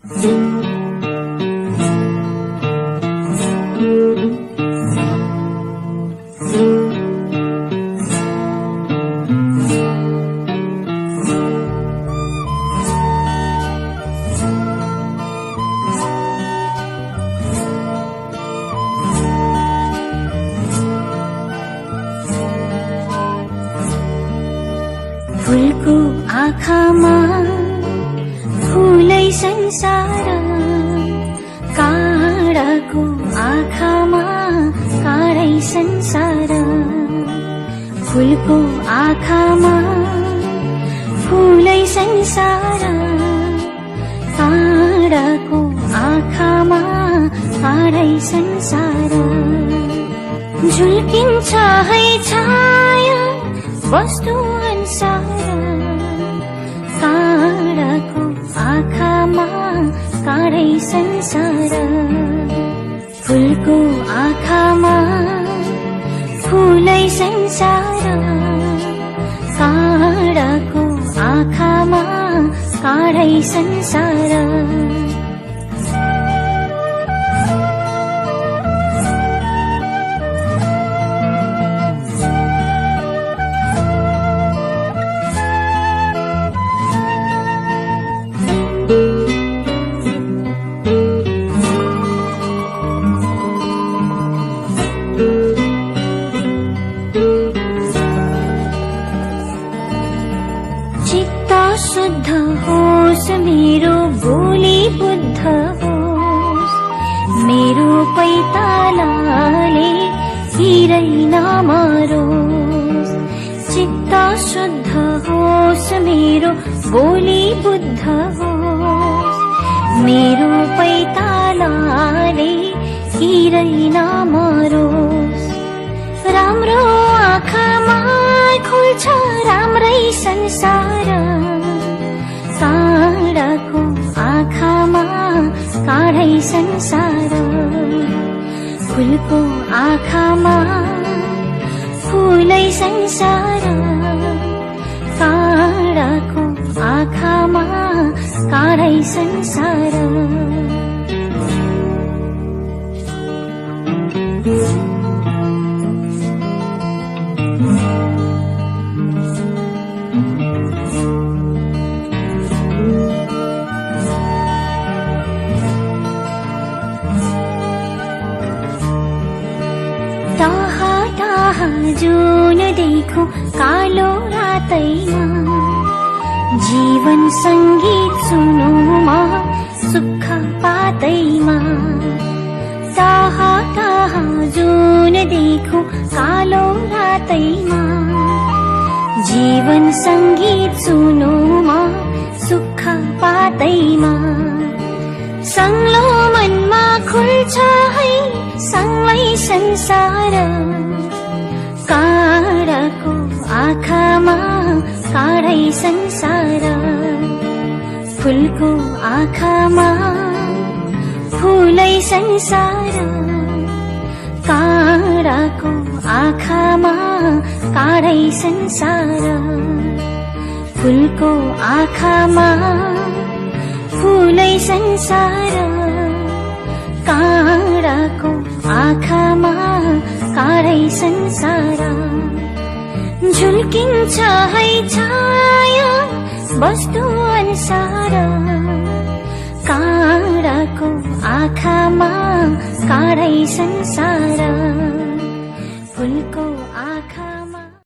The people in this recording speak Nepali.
फूलको आँखामा फूलै संसार, काँडाको आँखामा काँडै संसार। फूलको आँखामा फूलै संसार, काँडाको आँखामा काँडै संसार। झुल्किन्छ है छाया वस्तु अनुसार, काँडाको आँखामा काँडै संसार। फूलको आँखामा फूलै संसार, काँडाको आँखामा काँडै संसार। चित्त शुद्ध होस् मेरो बोली बुद्ध होस्, मेरो पैतालाले हिरै नमरोस्। चित्त शुद्ध होस् मेरो बोली बुद्ध होस्, मेरो पैतालाले हिरै नमरोस्। राम्रो आँखामा खुल्छ राम्रै संसार, काँडाको आँखामा काँडै संसार। फूलको आँखामा फूलै संसार, काँडाको आँखामा काँडै संसार। टाहा टाहा जुन देखो कालो रातैमा, जीवन संगीत सुनुमा सुख पातैमा। टाहा टाहा जुन देखो कालो रातैमा, जीवन संगीत सुनुमा सुख पातैमा। संगलो मनमा खुल्छ है सँगै संसार, काँडाको आँखामा काँडै संसार। फूलको आँखामा फूलै संसार, काँडाको आँखामा काँडै संसार। फूलको आँखामा फूलै संसार, काँडाको आँखामा काँडै संसार। झुल्किन्छ है छाया वस्तु अनुसार, काँडाको आँखामा काँडै संसार।